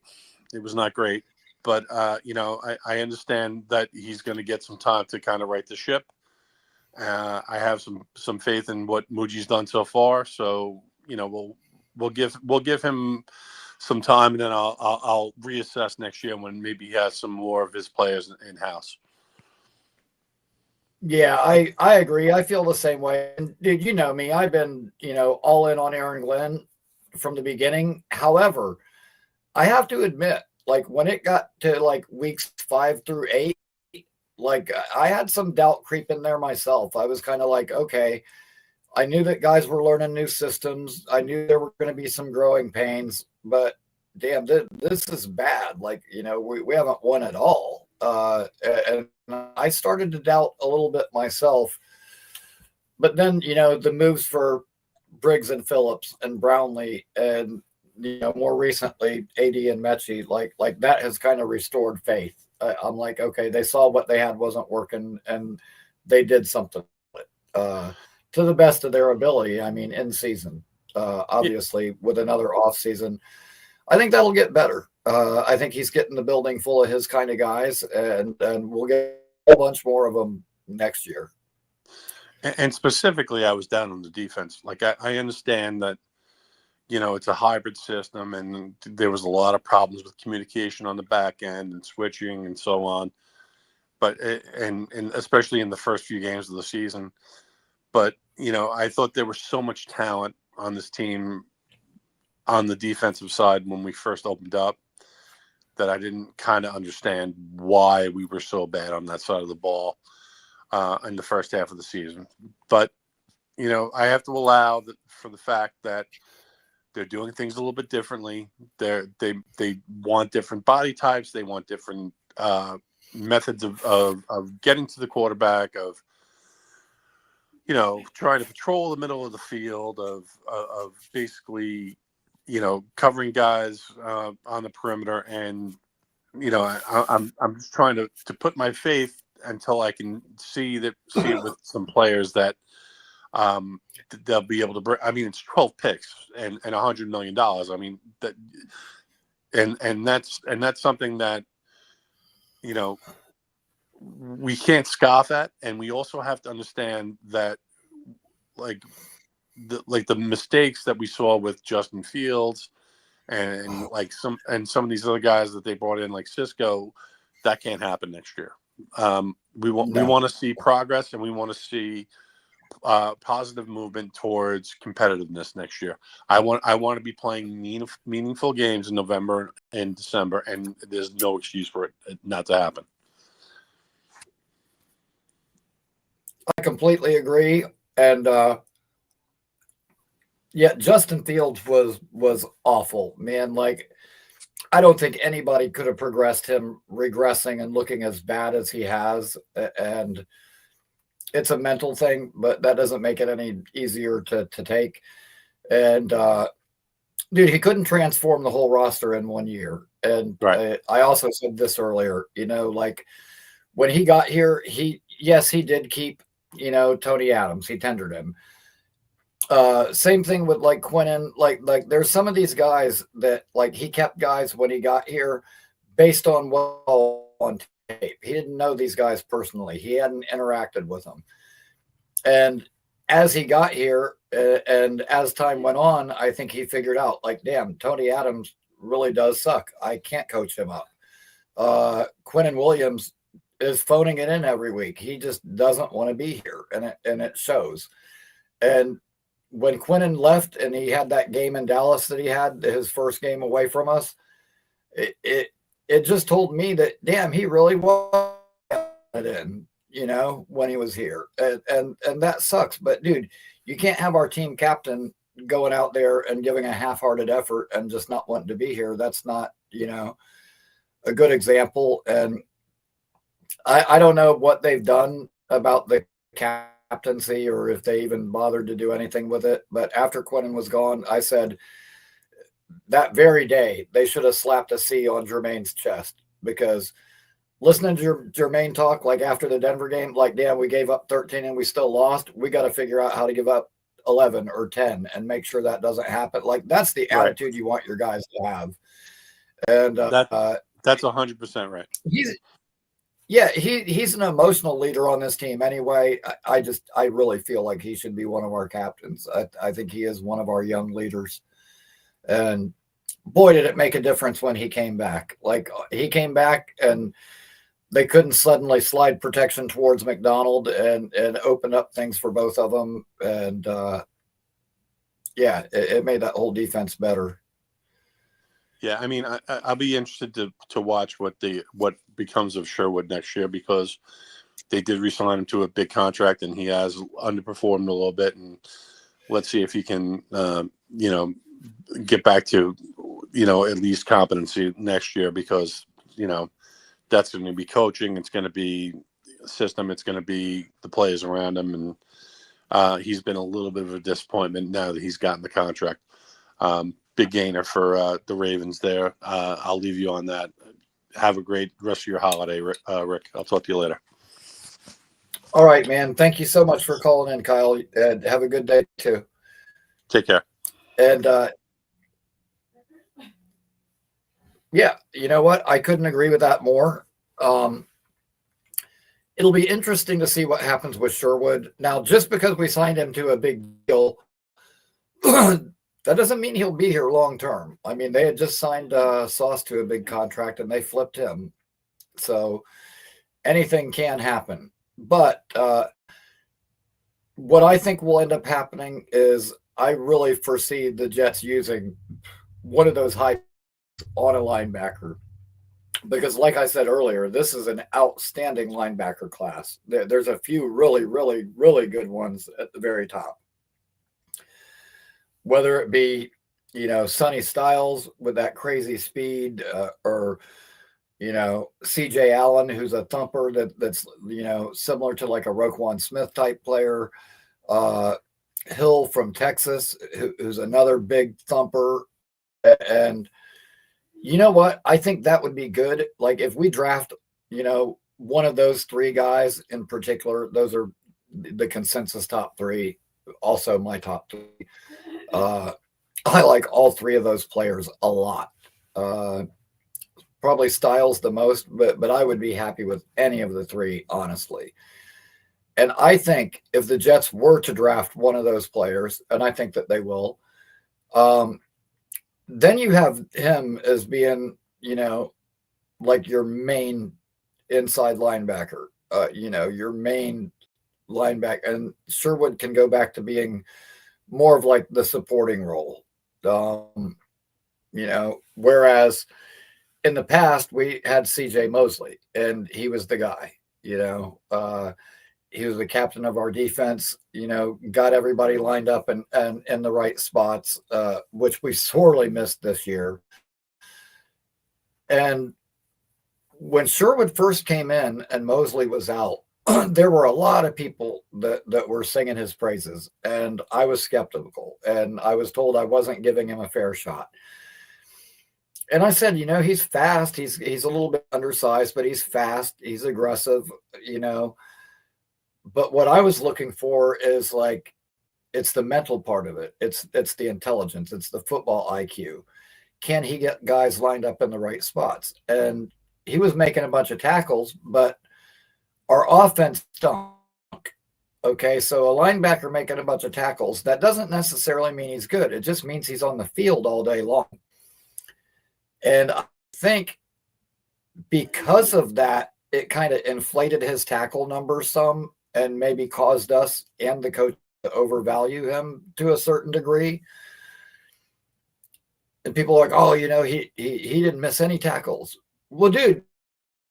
It was not great, but I understand that he's going to get some time to kind of right the ship. I have some faith in what Muji's done so far, so we'll give him some time, and then I'll reassess next year when maybe he has some more of his players in house. Yeah, I agree. I feel the same way. And dude, you know me. I've been all in on Aaron Glenn from the beginning. However, I have to admit, like when it got to like weeks 5 through 8. Like I had some doubt creep in there myself. I was kind of like, okay, I knew that guys were learning new systems. I knew there were going to be some growing pains, but damn, this is bad. Like, we haven't won at all. And I started to doubt a little bit myself, but then, the moves for Briggs and Phillips and Brownlee and, more recently AD and Mechie, like that has kind of restored faith. I'm like, okay, they saw what they had wasn't working, and they did something to the best of their ability. I mean, in season, obviously, with another off season, I think that'll get better. I think he's getting the building full of his kind of guys, and we'll get a bunch more of them next year. And specifically, I was down on the defense. Like I understand that. It's a hybrid system, and there was a lot of problems with communication on the back end and switching and so on. But and especially in the first few games of the season. But I thought there was so much talent on this team on the defensive side when we first opened up that I didn't kind of understand why we were so bad on that side of the ball in the first half of the season. But I have to allow that for the fact that they're doing things a little bit differently. They want different body types. They want different methods of getting to the quarterback, of trying to patrol the middle of the field, of basically covering guys on the perimeter. And I'm just trying to put my faith until I can see it with some players that they'll be able to bring. I mean, it's 12 picks and $100 million. I mean that, and that's something that you know, we can't scoff at, and we also have to understand that, like the mistakes that we saw with Justin Fields and some of these other guys that they brought in, like Cisco, that can't happen next year. We want to see progress, and we want to see positive movement towards competitiveness next year. I want to be playing meaningful games in November and December, and there's no excuse for it not to happen. I completely agree, and yeah, Justin Fields was awful, man. Like, I don't think anybody could have progressed him regressing and looking as bad as he has, and it's a mental thing, but that doesn't make it any easier to take. And dude, he couldn't transform the whole roster in 1 year. And right. I also said this earlier, like when he got here, he did keep, Tony Adams. He tendered him. Same thing with like Quinnen. Like there's some of these guys that like he kept guys when he got here based on what on tape. He didn't know these guys personally. He hadn't interacted with them. And as he got here and as time went on, I think he figured out like, damn, Tony Adams really does suck. I can't coach him up. Quinnen Williams is phoning it in every week. He just doesn't want to be here, and it shows. And when Quinnen left and he had that game in Dallas that he had, his first game away from us, it just told me that, damn, he really was in, when he was here. And that sucks. But, dude, you can't have our team captain going out there and giving a half-hearted effort and just not wanting to be here. That's not, a good example. And I don't know what they've done about the captaincy or if they even bothered to do anything with it. But after Quinnen was gone, I said that very day they should have slapped a C on Jermaine's chest, because listening to Jermaine talk like after the Denver game, like, damn, we gave up 13 and we still lost. We got to figure out how to give up 11 or 10 and make sure that doesn't happen. Like, that's the attitude you want your guys to have. And that's 100% right. He's an emotional leader on this team anyway. I really feel like he should be one of our captains. I think he is one of our young leaders. And boy, did it make a difference when he came back. Like, he came back and they couldn't suddenly slide protection towards McDonald and open up things for both of them. And it made that whole defense better. Yeah, I mean, I'll be interested to watch what becomes of Sherwood next year, because they did re-sign him to a big contract and he has underperformed a little bit. And let's see if he can, get back to, at least competency next year, because, that's going to be coaching. It's going to be a system. It's going to be the players around him. And he's been a little bit of a disappointment now that he's gotten the contract. Big gainer for the Ravens there. I'll leave you on that. Have a great rest of your holiday, Rick. I'll talk to you later. All right, man. Thank you so much for calling in, Kyle. And have a good day, too. Take care. And, you know what? I couldn't agree with that more. It'll be interesting to see what happens with Sherwood. Now, just because we signed him to a big deal, that doesn't mean he'll be here long term. I mean, they had just signed Sauce to a big contract and they flipped him. So anything can happen. But what I think will end up happening is I really foresee the Jets using one of those high on a linebacker. Because like I said earlier, this is an outstanding linebacker class. There's a few really, really, really good ones at the very top. Whether it be, Sonny Styles with that crazy speed or, CJ Allen, who's a thumper that's, similar to like a Roquan Smith type player. Hill from Texas, who's another big thumper. And you know what? I think that would be good. Like if we draft, one of those three guys in particular, those are the consensus top three, also my top three. I like all three of those players a lot. probably Styles the most, but I would be happy with any of the three, honestly. And I think if the Jets were to draft one of those players, and I think that they will, then you have him as being, like your main inside linebacker, your main linebacker. And Sherwood can go back to being more of like the supporting role. Whereas in the past we had CJ Mosley and he was the guy, he was the captain of our defense, got everybody lined up and in the right spots, which we sorely missed this year. And when Sherwood first came in and Mosley was out, there were a lot of people that were singing his praises, and I was skeptical, and I was told I wasn't giving him a fair shot. And I said, he's fast. He's a little bit undersized, but he's fast. He's aggressive, But what I was looking for is like, it's the mental part of it. It's the intelligence. It's the football IQ. Can he get guys lined up in the right spots? And he was making a bunch of tackles, but our offense stunk. Okay, so a linebacker making a bunch of tackles, that doesn't necessarily mean he's good. It just means he's on the field all day long. And I think because of that, it kind of inflated his tackle numbers some and maybe caused us and the coach to overvalue him to a certain degree. And people are like, oh, he didn't miss any tackles. Well, dude,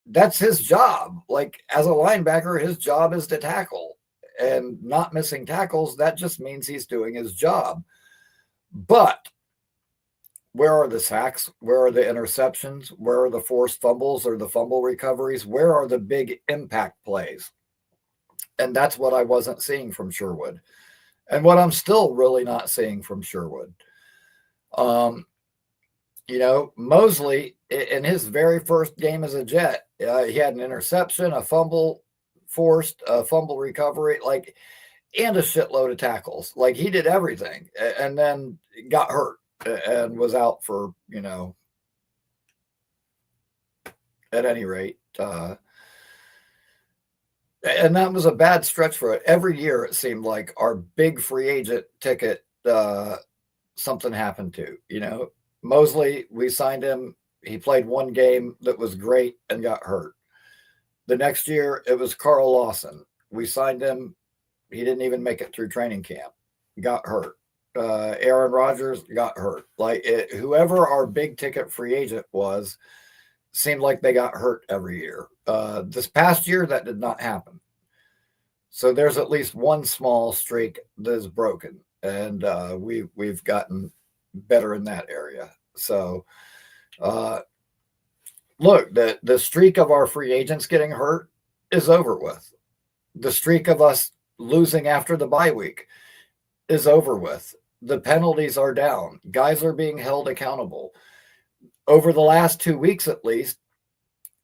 that's his job. Like, as a linebacker, his job is to tackle, and not missing tackles, that just means he's doing his job. But where are the sacks? Where are the interceptions? Where are the forced fumbles or the fumble recoveries? Where are the big impact plays? And that's what I wasn't seeing from Sherwood, and what I'm still really not seeing from Sherwood. Mosley, in his very first game as a Jet, he had an interception, a fumble forced, a fumble recovery, and a shitload of tackles. Like, he did everything, and then got hurt and was out for, at any rate. And that was a bad stretch for it. Every year, it seemed like our big free agent ticket, something happened to, Mosley, we signed him. He played one game that was great and got hurt. The next year, it was Carl Lawson. We signed him. He didn't even make it through training camp. Got hurt. Aaron Rodgers got hurt. Whoever our big ticket free agent was, seemed like they got hurt every year. This past year, that did not happen. So there's at least one small streak that is broken, and we've gotten better in that area. So, look, the streak of our free agents getting hurt is over with. The streak of us losing after the bye week is over with. The penalties are down. Guys are being held accountable. Over the last 2 weeks, at least,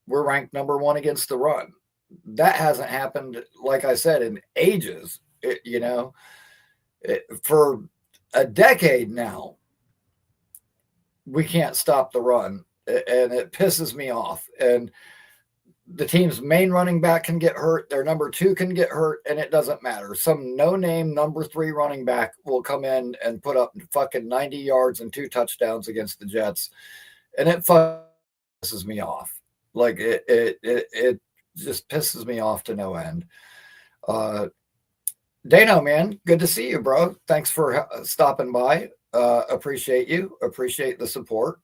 we're ranked number one against the run. That hasn't happened, like I said, in ages. For a decade now, we can't stop the run, and it pisses me off. And the team's main running back can get hurt. Their number two can get hurt, and it doesn't matter. Some no-name number 3 running back will come in and put up fucking 90 yards and 2 touchdowns against the Jets, and it pisses me off. Like, it just pisses me off to no end. Dano, man, good to see you, bro. Thanks for stopping by. Appreciate you. Appreciate the support.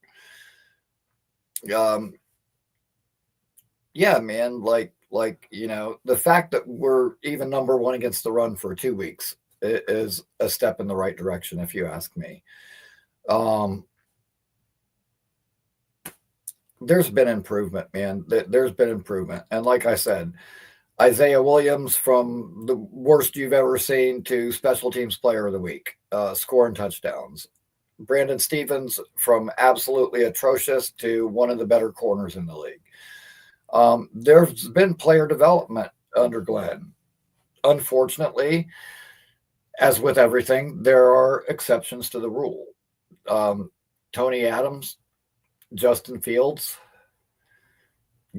Yeah, man, the fact that we're even number one against the run for 2 weeks is a step in the right direction, if you ask me. There's been improvement, man. There's been improvement. And like I said, Isaiah Williams, from the worst you've ever seen to special teams player of the week, scoring touchdowns. Brandon Stevens, from absolutely atrocious to one of the better corners in the league. There's been player development under Glenn. Unfortunately, as with everything, there are exceptions to the rule. Tony Adams, Justin Fields,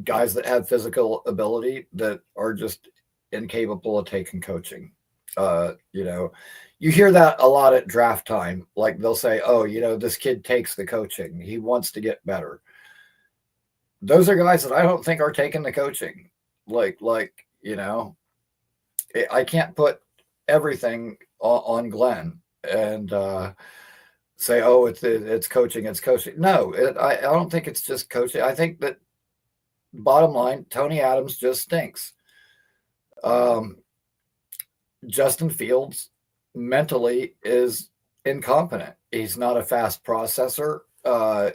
guys that have physical ability that are just incapable of taking coaching. You know, you hear that a lot at draft time. Like they'll say, "Oh, you know, this kid takes the coaching. He wants to get better." Those are guys that I don't think are taking the coaching. Like you know, I can't put everything on Glenn and say, "Oh, it's coaching, it's coaching." No, I don't think it's just coaching. I think that bottom line, Tony Adams just stinks. Justin Fields mentally is incompetent. He's not a fast processor.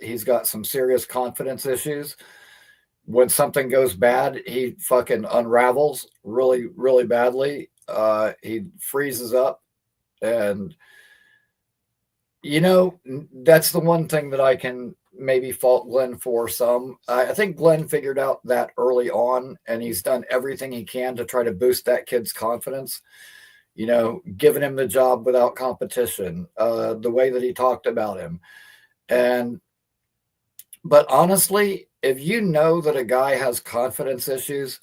He's got some serious confidence issues. When something goes bad, he fucking unravels really, really badly. He freezes up. And, you know, that's the one thing that I can maybe fault Glenn for some. I think Glenn figured out that early on, and he's done everything he can to try to boost that kid's confidence. You know, giving him the job without competition, the way that he talked about him. But honestly, if you know that a guy has confidence issues,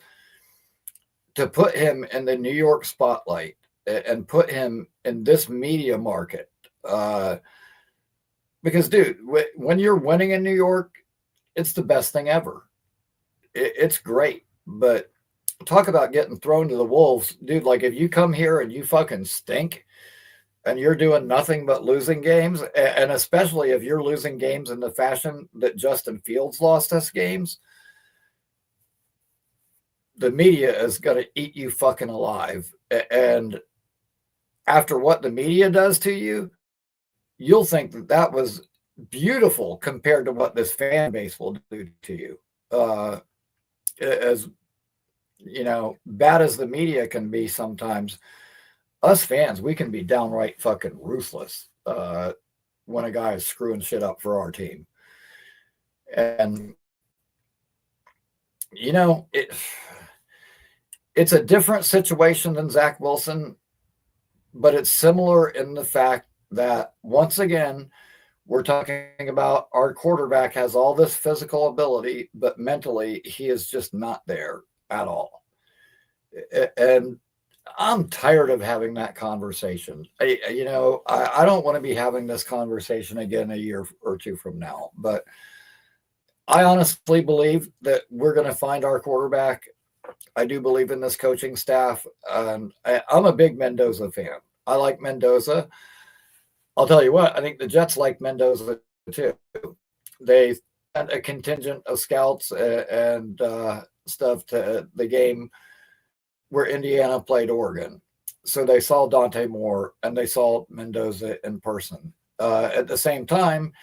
to put him in the New York spotlight and put him in this media market, because dude, when you're winning in New York, it's the best thing ever. It's great, but talk about getting thrown to the wolves, dude. Like if you come here and you fucking stink and you're doing nothing but losing games, and especially if you're losing games in the fashion that Justin Fields lost us games, the media is going to eat you fucking alive. And after what the media does to you, you'll think that that was beautiful compared to what this fan base will do to you. As you know, bad as the media can be sometimes, us fans, we can be downright fucking ruthless when a guy is screwing shit up for our team. And, you know, it's a different situation than Zach Wilson, but it's similar in the fact that, once again, we're talking about our quarterback has all this physical ability, but mentally he is just not there at all. And I'm tired of having that conversation. I don't want to be having this conversation again a year or two from now, but I honestly believe that we're going to find our quarterback. I do believe in this coaching staff. I'm a big Mendoza fan. I like Mendoza. I'll tell you what, I think the Jets like Mendoza too. They sent a contingent of scouts and stuff to the game where Indiana played Oregon. So they saw Dante Moore and they saw Mendoza in person. At the same time,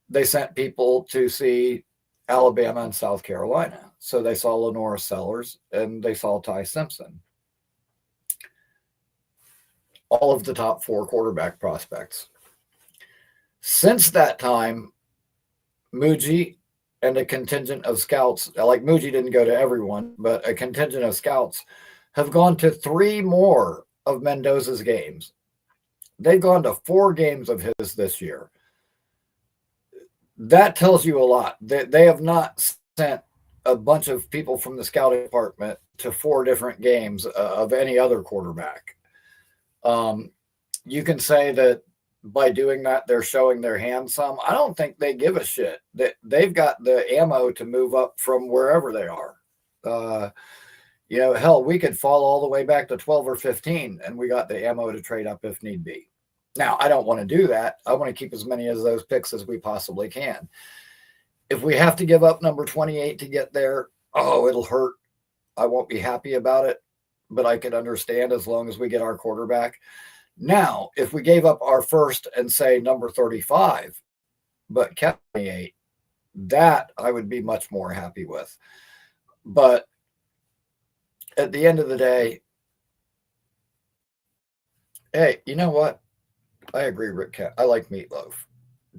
they sent people to see Alabama and South Carolina. So they saw Lenora Sellers and they saw Ty Simpson. All of the top 4 quarterback prospects. Since that time, Muji and a contingent of scouts, like Muji didn't go to everyone, but a contingent of scouts have gone to 3 more of Mendoza's games. They've gone to 4 games of his this year. That tells you a lot. They have not sent a bunch of people from the scouting department to 4 different games of any other quarterback. You can say that by doing that, they're showing their hand some. I don't think they give a shit. They've got the ammo to move up from wherever they are. Hell, we could fall all the way back to 12 or 15, and we got the ammo to trade up if need be. Now, I don't want to do that. I want to keep as many of those picks as we possibly can. If we have to give up number 28 to get there, it'll hurt. I won't be happy about it, but I can understand as long as we get our quarterback. Now, if we gave up our first and say number 35, but kept 28, that I would be much more happy with. But at the end of the day, hey, you know what? I agree, Rick Kent. I like Meatloaf.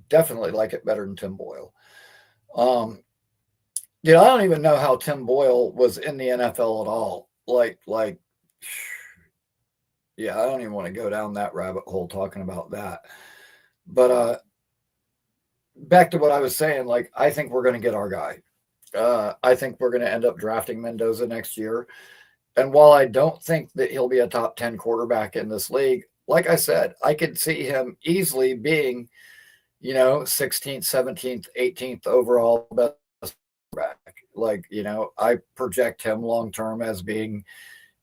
Definitely like it better than Tim Boyle. I don't even know how Tim Boyle was in the NFL at all. Yeah, I don't even want to go down that rabbit hole talking about that. But back to what I was saying, I think we're going to get our guy. I think we're going to end up drafting Mendoza next year. And while I don't think that he'll be a top 10 quarterback in this league, like I said, I could see him easily being, 16th, 17th, 18th overall best quarterback. Like, I project him long term as being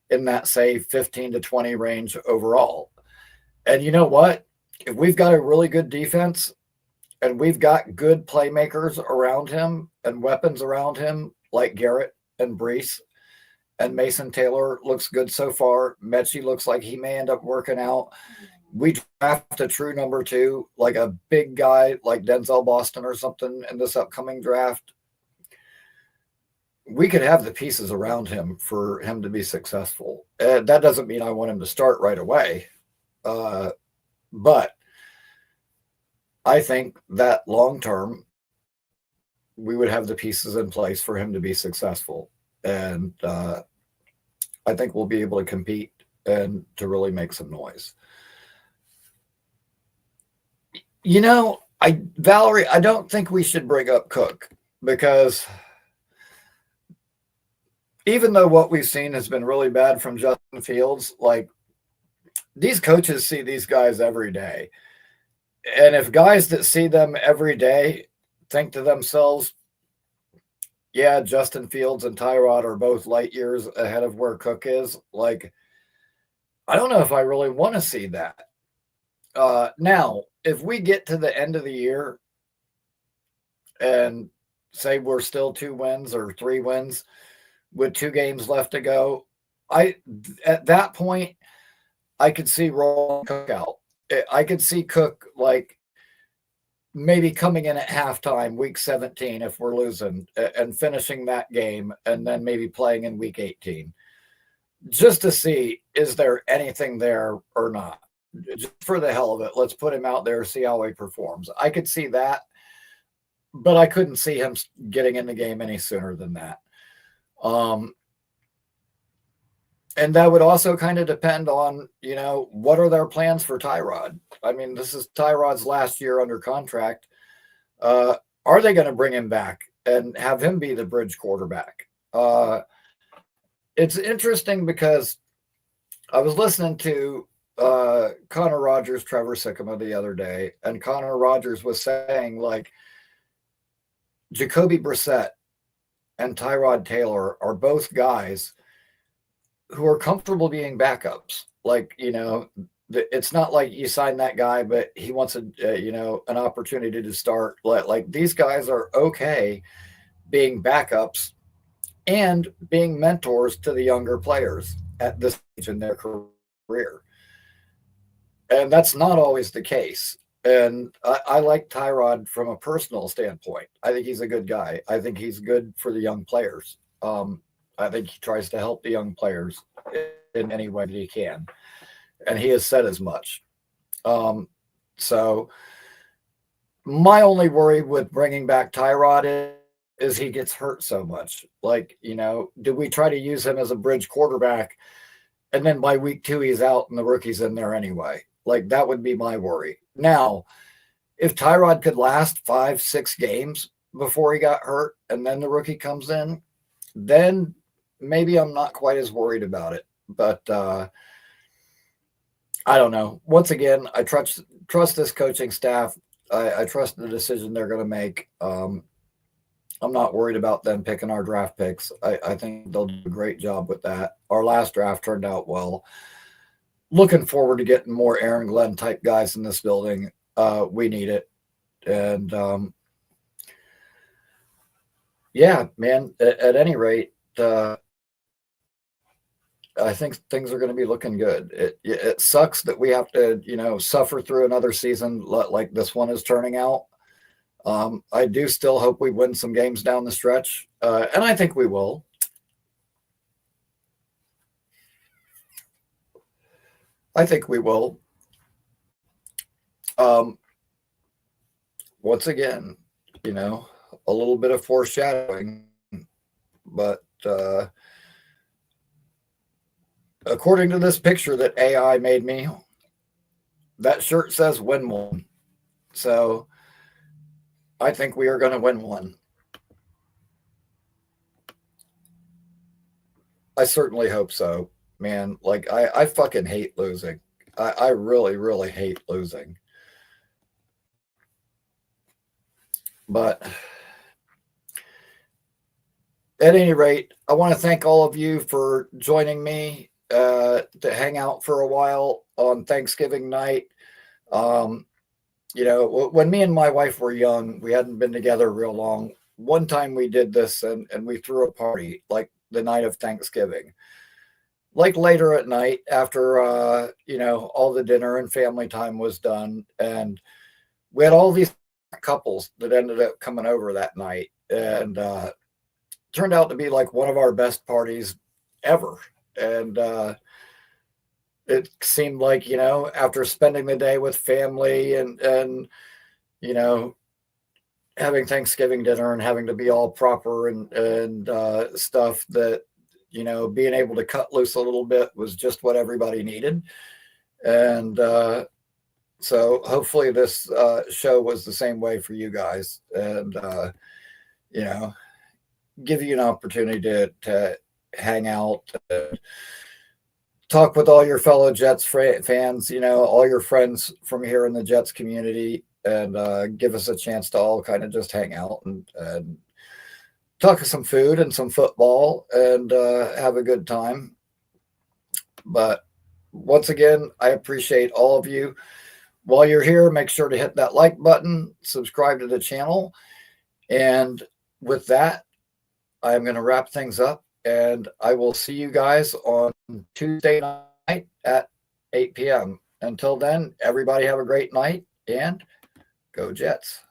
in that, say, 15 to 20 range overall. And you know what? If we've got a really good defense and we've got good playmakers around him and weapons around him, like Garrett and Brees, and Mason Taylor looks good so far. Mechie looks like he may end up working out. We draft a true number 2, like a big guy like Denzel Boston or something in this upcoming draft. We could have the pieces around him for him to be successful. That doesn't mean I want him to start right away. But I think that long term, we would have the pieces in place for him to be successful. And I think we'll be able to compete and to really make some noise. Valerie, I don't think we should bring up Cook, because even though what we've seen has been really bad from Justin Fields, like, these coaches see these guys every day. And if guys that see them every day think to themselves, yeah, Justin Fields and Tyrod are both light years ahead of where Cook is, like, I don't know if I really want to see that. Now, if we get to the end of the year and say we're still 2 wins or 3 wins with 2 games left to go, at that point, I could see rolling Cook out. I could see Cook, like, maybe coming in at halftime, week 17, if we're losing, and finishing that game, and then maybe playing in week 18, just to see, is there anything there or not? Just for the hell of it, let's put him out there, see how he performs. I could see that, but I couldn't see him getting in the game any sooner than that. And that would also kind of depend on, what are their plans for Tyrod? I mean, this is Tyrod's last year under contract. Are they going to bring him back and have him be the bridge quarterback? It's interesting because I was listening to Connor Rogers, Trevor Sikkema the other day, and Connor Rogers was saying, like, Jacoby Brissett and Tyrod Taylor are both guys who are comfortable being backups. Like, it's not like you sign that guy, but he wants an opportunity to start. Like, these guys are okay being backups and being mentors to the younger players at this stage in their career. And that's not always the case. And I like Tyrod from a personal standpoint. I think he's a good guy. I think he's good for the young players. I think he tries to help the young players in any way that he can. And he has said as much. So my only worry with bringing back Tyrod is he gets hurt so much. Like, do we try to use him as a bridge quarterback, and then by week 2 he's out and the rookie's in there anyway? Like, that would be my worry. Now, if Tyrod could last 5-6 games before he got hurt and then the rookie comes in, then maybe I'm not quite as worried about it. But I don't know. Once again, I trust this coaching staff. I trust the decision they're going to make. I'm not worried about them picking our draft picks. I think they'll do a great job with that. Our last draft turned out well. Looking forward to getting more Aaron Glenn type guys in this building. We need it. And yeah, man, at any rate, I think things are going to be looking good. It sucks that we have to, suffer through another season like this one is turning out. I do still hope we win some games down the stretch, and I think we will. I think we will. Once again, a little bit of foreshadowing, but according to this picture that AI made me, that shirt says win one. So I think we are going to win one. I certainly hope so, man. Like I fucking hate losing. I really, really hate losing. But at any rate, I want to thank all of you for joining me to hang out for a while on Thanksgiving night. Um, you know, when me and my wife were young, we hadn't been together real long. One time we did this and we threw a party like the night of Thanksgiving, like later at night after, you know, all the dinner and family time was done. And we had all these couples that ended up coming over that night. And turned out to be like one of our best parties ever. And it seemed like, you know, after spending the day with family and you know, having Thanksgiving dinner and having to be all proper and stuff, that, you know, being able to cut loose a little bit was just what everybody needed. And so hopefully this show was the same way for you guys, and you know, give you an opportunity to hang out, talk with all your fellow Jets fans, you know, all your friends from here in the Jets community, and give us a chance to all kind of just hang out and talk some food and some football and have a good time. But once again, I appreciate all of you. While you're here, make sure to hit that like button, subscribe to the channel. And with that, I'm going to wrap things up, and I will see you guys on Tuesday night at 8 p.m. Until then, everybody have a great night, and go Jets.